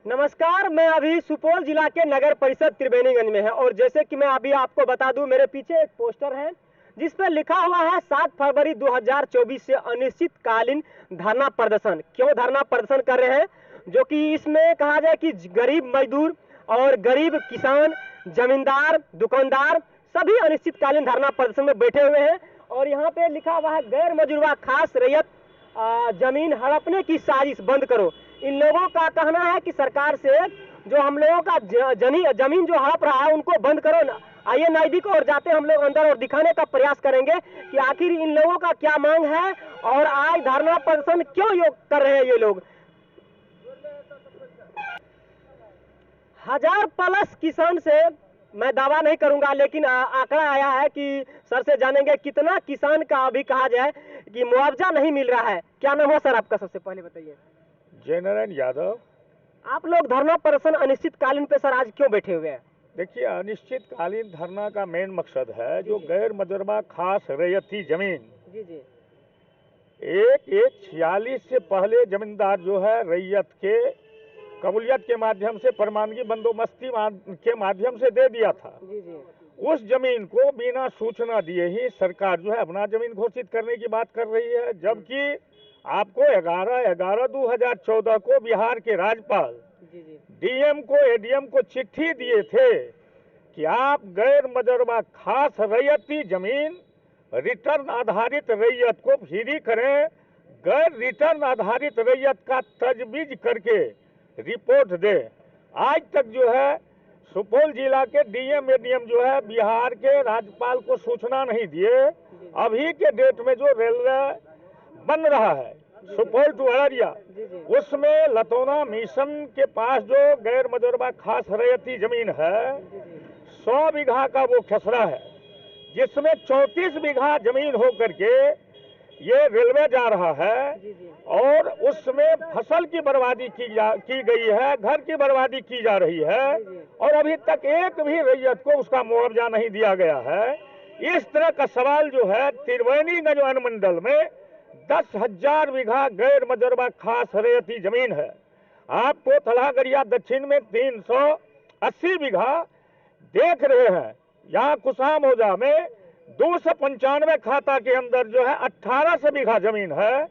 नमस्कार, मैं अभी सुपौल जिला के नगर परिषद त्रिवेणीगंज में है और जैसे कि मैं अभी आपको बता दूं, मेरे पीछे एक पोस्टर है जिस पर लिखा हुआ है 7 फरवरी 2024 से अनिश्चितकालीन धरना प्रदर्शन। क्यों धरना प्रदर्शन कर रहे हैं? जो कि इसमें कहा जाए कि गरीब मजदूर और गरीब किसान, जमींदार, दुकानदार सभी अनिश्चितकालीन धरना प्रदर्शन में बैठे हुए हैं। और यहाँ पे लिखा हुआ है गैर मजरूबा खास रैयत जमीन हड़पने की साजिश बंद करो। इन लोगों का कहना है कि सरकार से जो हम लोगों का जमीन जो हड़प रहा है उनको बंद करो ना। आइए नजदीक और जाते हम लोग अंदर और दिखाने का प्रयास करेंगे कि आखिर इन लोगों का क्या मांग है और आज धरना प्रदर्शन क्यों कर रहे हैं ये लोग। 1000+ किसान से मैं दावा नहीं करूंगा, लेकिन आंकड़ा आया है कि सर से जानेंगे कितना किसान का अभी कहा जाए कि मुआवजा नहीं मिल रहा है। क्या नाम है सर आपका, सबसे पहले बताइए। जयनारायण यादव। आप लोग धरना प्रदर्शन अनिश्चितकालीन पे सर आज क्यों बैठे हुए हैं? देखिए, अनिश्चितकालीन धरना का मेन मकसद है जो गैर मजरूबा खास रैयती जमीन जी जी 1/1/46 से पहले जमींदार जो है रैयत के कबूलियत के माध्यम से प्रमाणगी बंदोबस्ती के माध्यम से दे दिया था। जी जी उस जमीन को बिना सूचना दिए ही सरकार जो है अपना जमीन घोषित करने की बात कर रही है, जबकि आपको 11/11/2014 को बिहार के राज्यपाल डीएम को एडीएम को चिट्ठी दिए थे कि आप गैर मजरूबा खास रैयती जमीन रिटर्न आधारित रैयत को फ्री करें, गैर रिटर्न आधारित रैयत का तजवीज करके रिपोर्ट दे। आज तक जो है सुपौल जिला के डीएम एडीएम जो है बिहार के राज्यपाल को सूचना नहीं दिए। अभी के डेट में जो रेलवे बन रहा है सुपौल टू अररिया, उसमें लतौना मिशन के पास जो गैर मजरूबा खास रैयती जमीन है 100 बीघा का वो खसरा है, जिसमें 34 बीघा जमीन होकर के ये रेलवे जा रहा है और उसमें फसल की बर्बादी की गई है, घर की बर्बादी की जा रही है और अभी तक एक भी रैयत को उसका मुआवजा नहीं दिया गया है। इस तरह का सवाल जो है त्रिवेणीगंज अनुमंडल में 10,000 बीघा गैर मजरूबा खास रैयती जमीन है। आपको तलागड़िया दक्षिण में 380 बीघा देख रहे हैं। यहाँ कुशामोजा में 295 खाता के अंदर जो है 1800 बीघा जमीन है।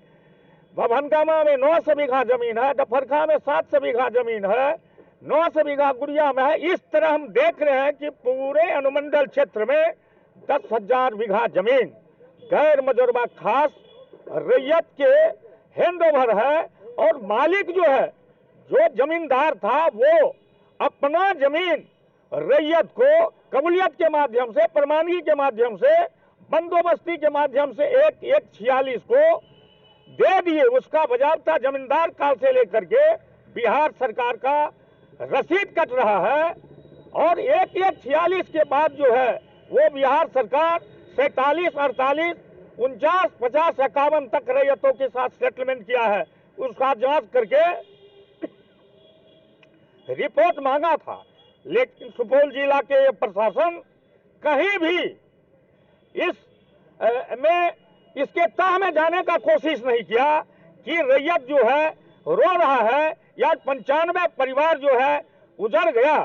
भवनगामा में 900 बीघा जमीन है, डफरखा में 700 बीघा जमीन है, 900 बीघा गुड़िया में है। इस तरह हम देख रहे हैं कि पूरे अनुमंडल क्षेत्र में 10,000 बीघा जमीन गैर मजरूबा खास रैयत के हैंडओवर है और मालिक जो है, जो जमींदार था, वो अपना जमीन रैयत को कबूलियत के माध्यम से, प्रमाणगी के माध्यम से, बंदोबस्ती के माध्यम से 1/1/46 को दे दिए। उसका बजाबता जमींदार काल से लेकर के बिहार सरकार का रसीद कट रहा है और 1/1/46 के बाद जो है वो बिहार सरकार 47, 48, 49, 50, 51 तक रैयतों के साथ सेटलमेंट किया है। उसका जांच करके रिपोर्ट मांगा था, लेकिन सुपौल जिला के प्रशासन कहीं भी इसके तह में जाने का कोशिश नहीं किया कि रैयत जो है रो रहा है या 95 परिवार जो है उजड़ गया।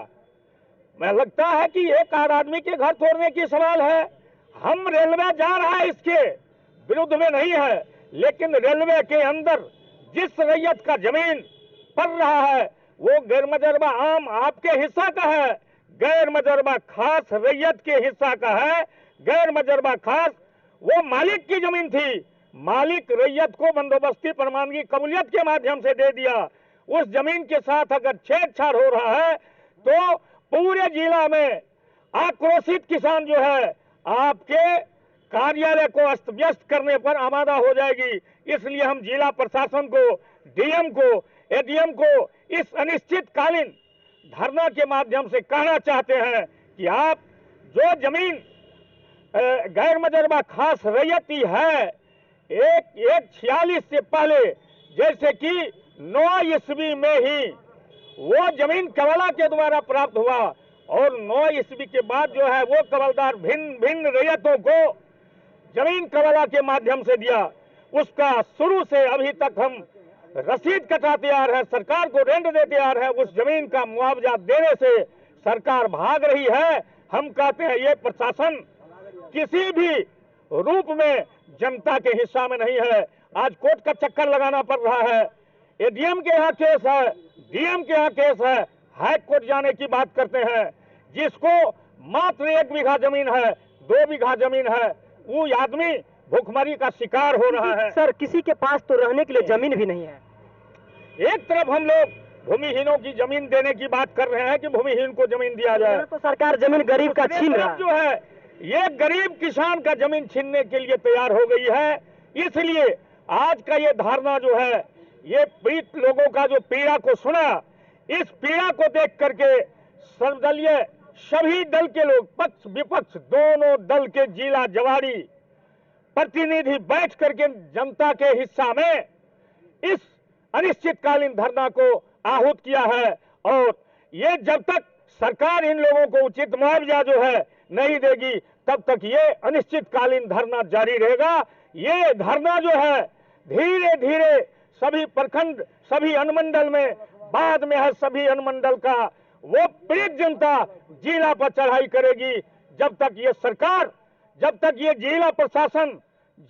मैं लगता है कि एक आदमी के घर तोड़ने की सवाल है। हम रेलवे जा रहा है इसके विरुद्ध में नहीं है, लेकिन रेलवे के अंदर जिस रैयत का जमीन पड़ रहा है वो गैर मजरूबा आम आपके हिस्सा का है, गैर मजरूबा खास रैयत के हिस्सा का है। गैर मजरूबा खास वो मालिक की जमीन थी, मालिक रैयत को बंदोबस्ती प्रमाणगी कबूलियत के माध्यम से दे दिया। उस जमीन के साथ अगर छेड़छाड़ हो रहा है तो पूरे जिला में आक्रोशित किसान जो है आपके कार्यालय को अस्त व्यस्त करने पर आमादा हो जाएगी। इसलिए हम जिला प्रशासन को, डीएम को, एडीएम को इस अनिश्चितकालीन धरना के माध्यम से कहना चाहते हैं कि आप जो जमीन गैर मजरूबा खास रैयती है 1/1/46 से पहले, जैसे कि 9 ईस्वी में ही वो जमीन कबला के द्वारा प्राप्त हुआ और 9 ईस्वी के बाद जो है वो कबलदार भिन्न भिन्न रैयतों को जमीन कबला के माध्यम से दिया। उसका शुरू से अभी तक हम रसीद कटा तैयार है, सरकार को रेंट दे तैयार है, उस जमीन का मुआवजा देने से सरकार भाग रही है। हम कहते हैं ये प्रशासन किसी भी रूप में जनता के हिस्सा में नहीं है। आज कोर्ट का चक्कर लगाना पड़ रहा है, एडीएम के यहाँ केस है, डीएम के यहाँ केस है, हाई कोर्ट जाने की बात करते हैं। जिसको मात्र 1 बीघा जमीन है, 2 बीघा जमीन है, वो आदमी भूखमरी का शिकार हो रहा है। सर किसी के पास तो रहने के लिए जमीन भी नहीं है। एक तरफ हम लोग भूमिहीनों की जमीन देने की बात कर रहे हैं कि भूमिहीन को जमीन दिया जाए, तो सरकार जमीन गरीब का छीन रहा है। जो है ये गरीब किसान का जमीन छीनने के लिए तैयार हो गई है। इसलिए आज का ये धारणा जो है, ये पीड़ित लोगों का जो पीड़ा को सुना, इस पीड़ा को देख करके सर्वदलीय सभी दल के लोग, पक्ष विपक्ष दोनों दल के जिला जवाड़ी प्रतिनिधि बैठ करके जनता के हिस्सा में इस अनिश्चितकालीन धरना को आहूत किया है। और ये जब तक सरकार इन लोगों को उचित मुआवजा जो है नहीं देगी, तब तक ये अनिश्चितकालीन धरना जारी रहेगा। ये धरना जो है धीरे धीरे सभी प्रखंड, सभी अनुमंडल में, बाद में है सभी अनुमंडल का वो पीड़ित जनता जिला पर चढ़ाई करेगी। जब तक ये सरकार, जब तक ये जिला प्रशासन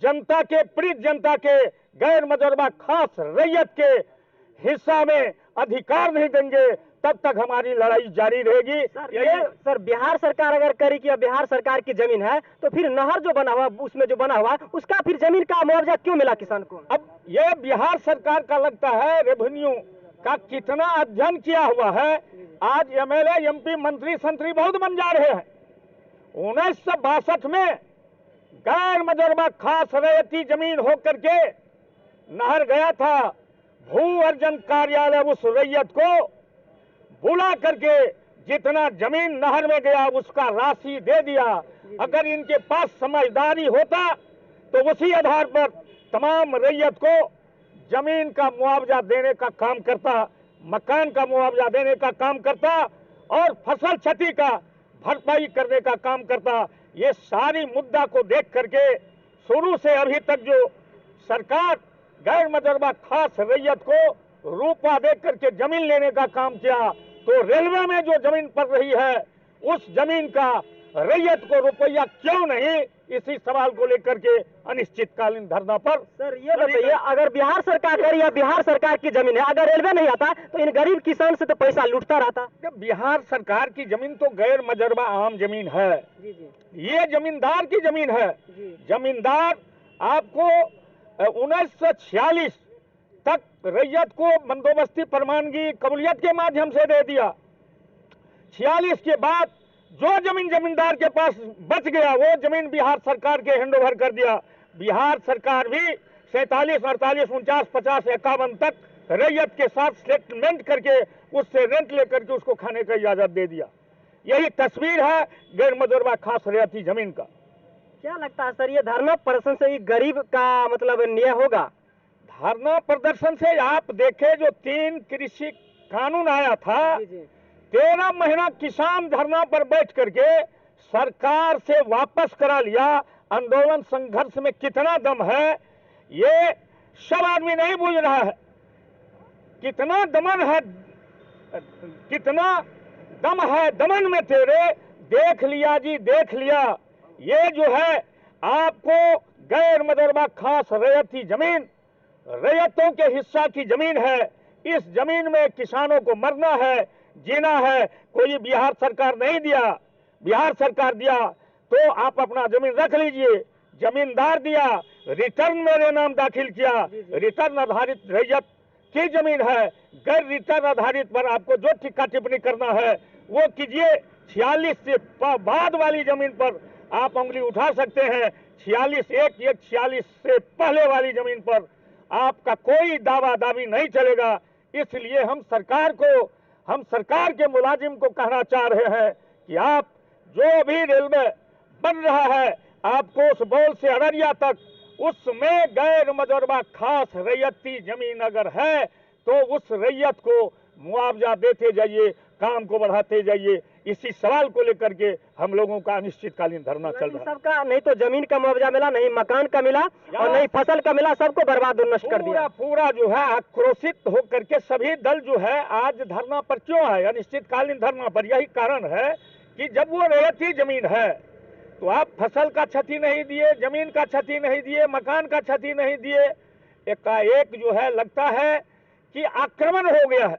जनता के, पीड़ित जनता के, गैर मुजर्बा खास रैयत के हिस्सा में अधिकार नहीं देंगे, तब तक हमारी लड़ाई जारी रहेगी। सर बिहार सरकार अगर करी कि बिहार सरकार की जमीन है, तो फिर नहर जो बना हुआ, उसमें जो बना हुआ, उसका फिर जमीन का मुआवजा क्यों मिला किसान को? अब ये बिहार सरकार का लगता है रेवेन्यू का कितना अध्ययन किया हुआ है। आज एमएलए, एमपी, मंत्री, संतरी बहुत बन जा रहे हैं। 1962 में गैर मुजर्बा खास रैयती जमीन होकर के नहर गया था, भू अर्जन कार्यालय उस रैयत को बुला करके जितना जमीन नहर में गया उसका राशि दे दिया। अगर इनके पास समझदारी होता तो उसी आधार पर तमाम रैयत को जमीन का मुआवजा देने का काम करता, मकान का मुआवजा देने का काम करता और फसल क्षति का भरपाई करने का काम करता। ये सारी मुद्दा को देख करके शुरू से अभी तक जो सरकार गैर मुजर्बा खास रैयत को रुपया दे करके जमीन लेने का काम किया, तो रेलवे में जो जमीन पड़ रही है उस जमीन का रैयत को रुपया क्यों नहीं, इसी सवाल को लेकर के अनिश्चितकालीन धरना पर। सर ये बताइए, अगर बिहार सरकार कर या बिहार सरकार की जमीन है, अगर रेलवे नहीं आता तो इन गरीब किसान से तो पैसा लूटता रहता। बिहार सरकार की जमीन तो गैर मुजर्बा आम जमीन है। ये जमींदार की जमीन है। जमींदार आपको 1946 तक रैयत को बंदोबस्ती प्रमाणगी कबूलियत के माध्यम से दे दिया। 46 के बाद जो जमीन जमींदार के पास बच गया वो जमीन बिहार सरकार के हैंडओवर कर दिया। बिहार सरकार भी 47, 48, 49, 50, 51 तक रैयत के साथ सेटलमेंट करके उससे रेंट लेकर के उसको खाने का इजाजत दे दिया। यही तस्वीर है गैर मुजर्बा खास रैयती जमीन का। क्या लगता है सर, ये धरना प्रदर्शन से गरीब का मतलब न्याय होगा? धरना प्रदर्शन से आप देखे जो 3 कृषि कानून आया था, 13 महीना किसान धरना पर बैठ करके सरकार से वापस करा लिया। आंदोलन संघर्ष में कितना दम है ये सब आदमी नहीं बुझ रहा है। कितना दमन है, कितना दम है दमन में तेरे, देख लिया जी देख लिया। ये जो है आपको गैर मुजर्बा खास रैयती जमीन, रैयतों के हिस्सा की जमीन है। इस जमीन में किसानों को मरना है, जीना है। कोई बिहार सरकार नहीं दिया, बिहार सरकार दिया तो आप अपना जमीन रख लीजिए। जमींदार दिया, रिटर्न मेरे नाम दाखिल किया, रिटर्न आधारित रैयत की जमीन है। गैर रिटर्न आधारित पर आपको जो टिक्का टिप्पणी करना है वो कीजिए। 46 से बाद वाली जमीन पर आप उंगली उठा सकते हैं। 46 से पहले वाली जमीन पर आपका कोई दावा दावी नहीं चलेगा। इसलिए हम सरकार के मुलाजिम को कहना चाह रहे हैं कि आप जो भी रेलवे बन रहा है, आपको उस बौल से अररिया तक उसमें गैर मुजर्बा खास रैयती जमीन अगर है तो उस रैयत को मुआवजा देते जाइए। काम को बढ़ाते जाइए। इसी सवाल को लेकर के हम लोगों का अनिश्चितकालीन धरना चल रहा है। सबका नहीं तो जमीन का मुआवजा मिला, नहीं मकान का मिला और नहीं फसल का मिला, सबको बर्बाद और नष्ट कर दिया। पूरा जो है आक्रोशित होकर के सभी दल जो है आज धरना पर क्यों आए, अनिश्चितकालीन धरना पर? यही कारण है कि जब वो रैयती जमीन है तो आप फसल का क्षति नहीं दिए, जमीन का क्षति नहीं दिए, मकान का क्षति नहीं दिए, एकाएक जो है लगता है कि आक्रमण हो गया है।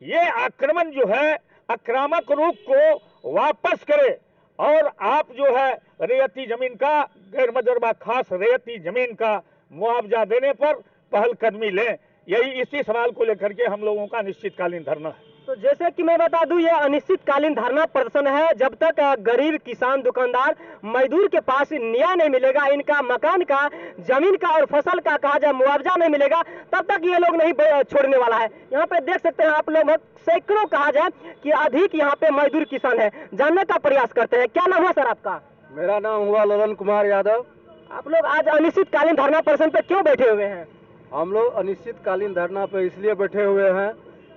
ये आक्रमण जो है आक्रामक रूप को वापस करे और आप जो है रैयती जमीन का, गैर मजरूबा खास रैयती जमीन का मुआवजा देने पर पहलकदमी लें। यही इसी सवाल को लेकर के हम लोगों का अनिश्चितकालीन धरना है। तो जैसे कि मैं बता दूं, ये अनिश्चितकालीन धरना प्रदर्शन है जब तक गरीब किसान, दुकानदार, मजदूर के पास न्याय नहीं मिलेगा, इनका मकान का, जमीन का और फसल का कहा जाए मुआवजा नहीं मिलेगा, तब तक ये लोग नहीं छोड़ने वाला है। यहाँ पे देख सकते हैं आप लोग, सैकड़ों कहा जाए कि अधिक यहाँ पे मजदूर किसान है। जानने का प्रयास करते हैं। क्या नाम हुआ सर आपका? मेरा नाम हुआ ललन कुमार यादव। आप लोग आज अनिश्चितकालीन धरना प्रदर्शन पे क्यों बैठे हुए हैं? हम लोग अनिश्चितकालीन धरना पे इसलिए बैठे हुए हैं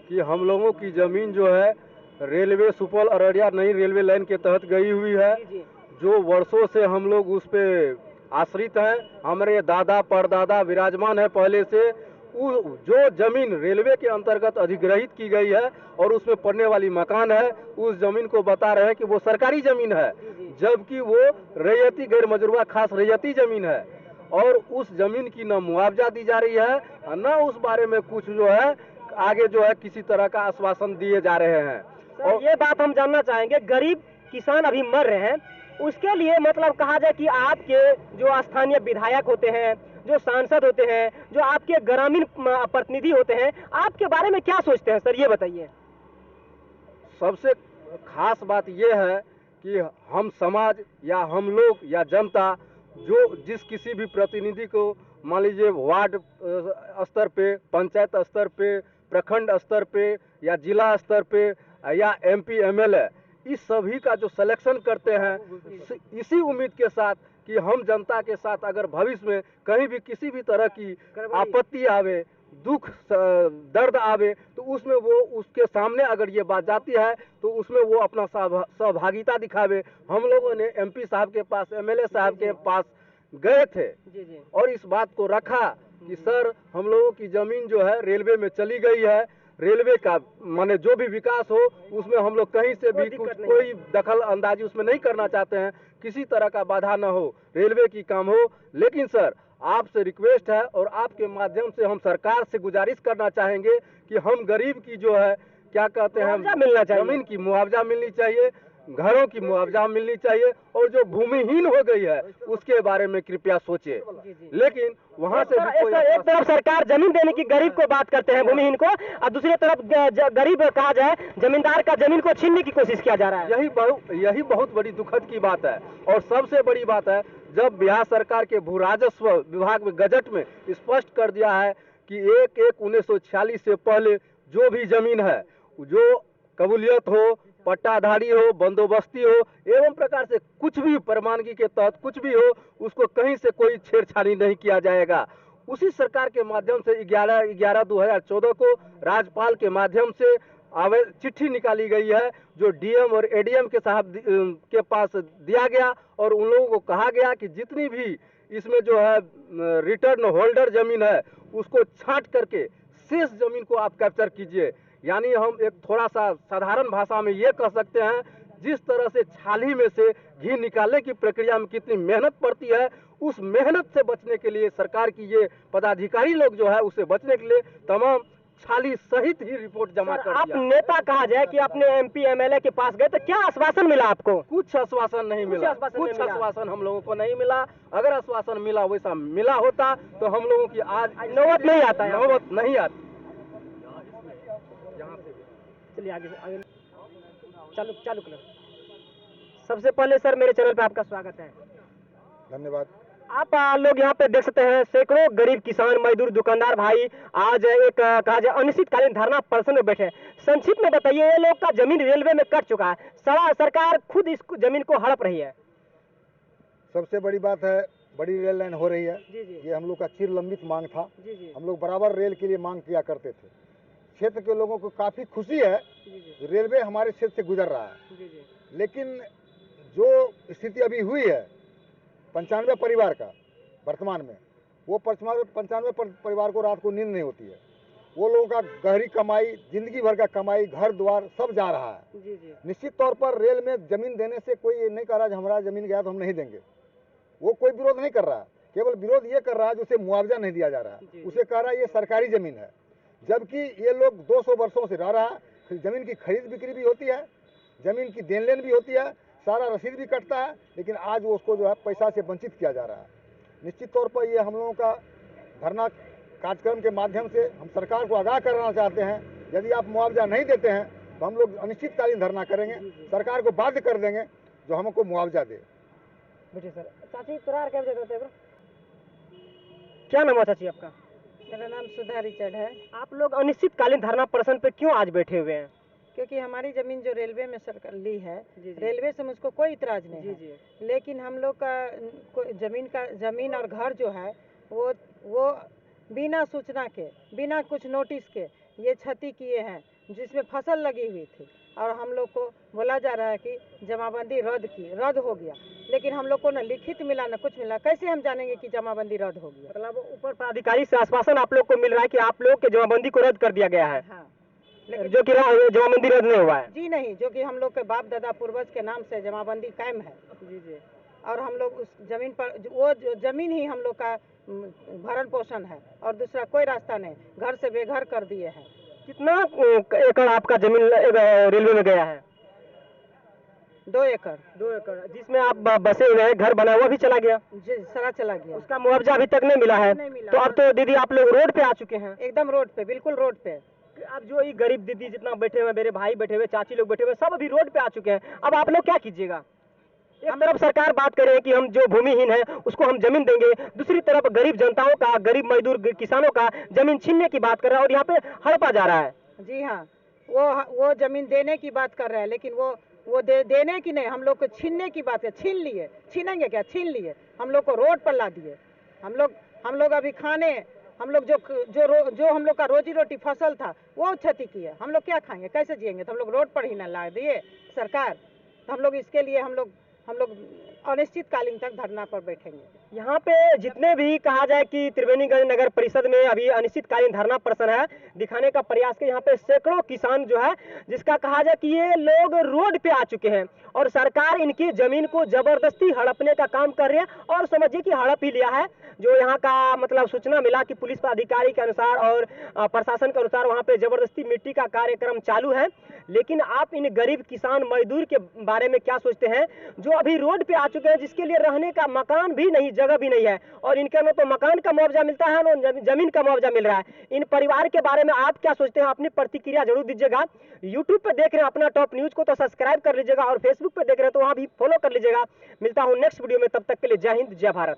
कि हम लोगों की जमीन जो है रेलवे सुपौल अररिया नई रेलवे लाइन के तहत गई हुई है, जो वर्षों से हम लोग उस पे आश्रित हैं। हमारे दादा परदादा विराजमान है पहले से। जो जमीन रेलवे के अंतर्गत अधिग्रहित की गई है और उसमें पड़ने वाली मकान है, उस जमीन को बता रहे हैं कि वो सरकारी जमीन है, जबकि वो रैयती गैर मजरूबा खास रैयती जमीन है और उस जमीन की न मुआवजा दी जा रही है, न उस बारे में कुछ जो है आगे जो है किसी तरह का आश्वासन दिए जा रहे हैं। और ये बात हम जानना चाहेंगे, गरीब किसान अभी मर रहे हैं, उसके लिए मतलब कहा जाए कि आपके जो स्थानीय विधायक होते हैं, जो सांसद होते हैं, जो आपके ग्रामीण प्रतिनिधि होते हैं, आपके बारे में क्या सोचते हैं सर, ये बताइए। सबसे खास बात ये है कि हम समाज या हम लोग या जनता जो जिस किसी भी प्रतिनिधि को मान लीजिए वार्ड स्तर पे, पंचायत स्तर पे, प्रखंड स्तर पे या जिला स्तर पे या एमपी एमएलए, इस सभी का जो सिलेक्शन करते हैं इसी उम्मीद के साथ कि हम जनता के साथ अगर भविष्य में कहीं भी किसी भी तरह की आपत्ति आवे, दुख दर्द आवे, तो उसमें वो उसके सामने अगर ये बात जाती है तो उसमें वो अपना सहभागिता दिखावे। हम लोगों ने एमपी साहब के पास, एमएलए साहब के पास गए थे और इस बात को रखा कि सर हम लोगों की जमीन जो है रेलवे में चली गई है, रेलवे का माने जो भी विकास हो उसमें हम लोग कहीं से भी कोई दखल अंदाजी उसमें नहीं करना चाहते हैं, किसी तरह का बाधा न हो, रेलवे की काम हो। लेकिन सर आपसे रिक्वेस्ट है और आपके माध्यम से हम सरकार से गुजारिश करना चाहेंगे कि हम गरीब की जो है क्या कहते हैं मिलना चाहिए, जमीन की मुआवजा मिलनी चाहिए, घरों की मुआवजा मिलनी चाहिए और जो भूमिहीन हो गई है उसके बारे में कृपया सोचे। लेकिन वहाँ से एक तरफ सरकार जमीन देने की गरीब को बात करते हैं, भूमिहीन को, और दूसरी तरफ गरीब कहा जाए जमींदार का जमीन को छीनने की कोशिश किया जा रहा है। यही बहुत बड़ी दुखद की बात है। और सबसे बड़ी बात है, जब बिहार सरकार के भू राजस्व विभाग में गजट में स्पष्ट कर दिया है कि 1/1/1946 से पहले जो भी जमीन है, जो कबूलियत हो, पट्टाधारी हो, बंदोबस्ती हो, एवं प्रकार से कुछ भी प्रमाणगी के तहत कुछ भी हो, उसको कहीं से कोई छेड़छाड़ी नहीं किया जाएगा। उसी सरकार के माध्यम से 11/11/2014 को राज्यपाल के माध्यम से चिट्ठी निकाली गई है, जो डीएम और एडीएम के साहब के पास दिया गया और उन लोगों को कहा गया कि जितनी भी इसमें जो है रिटर्न होल्डर जमीन है उसको छांट करके शेष जमीन को आप कैप्चर कीजिए। यानी हम एक थोड़ा सा साधारण भाषा में ये कह सकते हैं, जिस तरह से छाली में से घी निकालने की प्रक्रिया में कितनी मेहनत पड़ती है, उस मेहनत से बचने के लिए सरकार की ये पदाधिकारी लोग जो है उससे बचने के लिए तमाम छाली सहित ही रिपोर्ट जमा कर दिया। आप नेता कहा जाए कि अपने एमपी एमएलए के पास गए तो क्या आश्वासन मिला आपको? कुछ आश्वासन नहीं मिला, कुछ आश्वासन हम लोगों को नहीं मिला। अगर आश्वासन मिला वैसा मिला होता तो हम लोगों की आज नौबत नहीं आता है, नौबत नहीं आती। चलिए आगे चालू करो। सबसे पहले सर मेरे चैनल पे आपका स्वागत है। धन्यवाद। आप लोग यहाँ पे देख सकते हैं सैकड़ों गरीब किसान, मजदूर, दुकानदार भाई आज एक कहा जाए अनिश्चितकालीन धरना प्रदर्शन में बैठे। संक्षिप्त में बताइए, ये लोग का जमीन रेलवे में कट चुका है, सरकार खुद इस जमीन को हड़प रही है। सबसे बड़ी बात है, बड़ी रेल लाइन हो रही है। जी। ये हम लोग का चिर लंबित मांग था। जी। हम लोग बराबर रेल के लिए मांग किया करते थे। क्षेत्र के लोगों को काफ़ी खुशी है, रेलवे हमारे क्षेत्र से गुजर रहा है। लेकिन जो स्थिति अभी हुई है 95 परिवार का वर्तमान में, वो 95 परिवार को रात को नींद नहीं होती है। वो लोगों का गहरी कमाई, जिंदगी भर का कमाई, घर द्वार सब जा रहा है। निश्चित तौर पर रेल में जमीन देने से कोई ये नहीं कह रहा है हमारा जमीन गया तो हम नहीं देंगे, वो कोई विरोध नहीं कर रहा है। केवल विरोध ये कर रहा है जो उसे मुआवजा नहीं दिया जा रहा है, उसे कह रहा है ये सरकारी जमीन है। जबकि ये लोग 200 वर्षों से रह रहा है, जमीन की खरीद बिक्री भी होती है, जमीन की देन लेन भी होती है, सारा रसीद भी कटता है, लेकिन आज वो उसको जो है पैसा से वंचित किया जा रहा है। निश्चित तौर पर ये हम लोगों का धरना कार्यक्रम के माध्यम से हम सरकार को आगाह करना चाहते हैं, यदि आप मुआवजा नहीं देते हैं तो हम लोग अनिश्चितकालीन धरना करेंगे, सरकार को बाध्य कर देंगे जो हमको मुआवजा दे। बेटे सर, चाची तुरार क्या वजह है? क्या नाम है चाची आपका? मेरा नाम सुधा रिचर्ड है। आप लोग अनिश्चितकालीन धरना प्रदर्शन पे क्यों आज बैठे हुए हैं? क्योंकि हमारी जमीन जो रेलवे में सरकार ली है, रेलवे से मुझको कोई इतराज नहीं है, लेकिन हम लोग का जमीन और घर जो है वो बिना सूचना के, बिना कुछ नोटिस के ये क्षति किए हैं, जिसमें फसल लगी हुई थी, और हम लोग को बोला जा रहा है कि जमाबंदी रद्द हो गया, लेकिन हम लोग को न लिखित मिला न कुछ मिला। कैसे हम जानेंगे कि जमाबंदी रद्द हो गया? मतलब ऊपर पदाधिकारी से आश्वासन आप लोग को मिल रहा है कि आप लोग के जमाबंदी को रद्द कर दिया गया है? हाँ, लेकिन जो कि जमाबंदी रद्द नहीं हुआ है। जी नहीं, जो कि हम लोग के बाप दादा पूर्वज के नाम से जमाबंदी कायम है। जी, और हम लोग उस जमीन पर, वो जमीन ही हम लोग का भरण पोषण है, और दूसरा कोई रास्ता नहीं, घर से बेघर कर दिए हैं। कितना एकड़ आपका जमीन रेलवे में गया है? 2 एकड़। 2 एकड़, जिसमें आप बसे हुए हैं, घर बना हुआ भी चला गया? जी, सारा चला गया। उसका मुआवजा अभी तक नहीं मिला है? नहीं मिला। तो अब तो दीदी आप लोग रोड पे आ चुके हैं? एकदम रोड पे, बिल्कुल रोड पे। अब जो ये गरीब दीदी जितना बैठे हुए, मेरे भाई बैठे हुए, चाची लोग बैठे हुए, सब अभी रोड पे आ चुके हैं। अब आप लोग क्या कीजिएगा? एक तरफ सरकार बात कर रही है कि हम जो भूमिहीन है उसको हम जमीन देंगे, दूसरी तरफ गरीब जनताओं का, गरीब मजदूर किसानों का जमीन छीनने की बात कर रहा है, और यहाँ पे हड़पा जा रहा है। जी हाँ, वो जमीन देने की बात कर रहा है, लेकिन वो देने की नहीं, हम लोग को छीनने की बात है। छीन लिए, छीनेंगे क्या? छीन लिए, हम लोग को रोड पर ला दिए। हम लोग अभी खाने, हम लोग जो हम लोग का रोजी रोटी फसल था वो क्षति किया। हम लोग क्या खाएंगे, कैसे जिएंगे? तो हम लोग रोड पर ही ना ला दिए सरकार। तो हम लोग इसके लिए हम लोग अनिश्चितकालीन तक धरना पर बैठेंगे। यहाँ पे जितने भी कहा जाए कि त्रिवेणीगंज नगर परिषद में अभी अनिश्चितकालीन धरना प्रदर्शन है, दिखाने का प्रयास के यहाँ पे सैकड़ों किसान जो है, जिसका कहा जाए कि ये लोग रोड पे आ चुके हैं और सरकार इनकी जमीन को जबरदस्ती हड़पने का काम कर रही है, और समझिए कि हड़प ही लिया है। जो यहाँ का मतलब सूचना मिला कि पुलिस पदाधिकारी के अनुसार और प्रशासन के अनुसार वहाँ पे जबरदस्ती मिट्टी का कार्यक्रम चालू है। लेकिन आप इन गरीब किसान मजदूर के बारे में क्या सोचते हैं जो अभी रोड पे आ चुके हैं, जिसके लिए रहने का मकान भी नहीं, जगह भी नहीं है, और इनका ना तो मकान का मुआवजा मिलता है ना जमीन का मुआवजा मिल रहा है। इन परिवार के बारे में आप क्या सोचते हैं? अपनी प्रतिक्रिया जरूर दीजिएगा। यूट्यूब पे देख रहे हैं अपना टॉप न्यूज को तो सब्सक्राइब कर लीजिएगा, और फेसबुक पे देख रहे हैं तो वहाँ भी फॉलो कर लीजिएगा। मिलता हूँ नेक्स्ट वीडियो में, तब तक के लिए जय हिंद, जय भारत।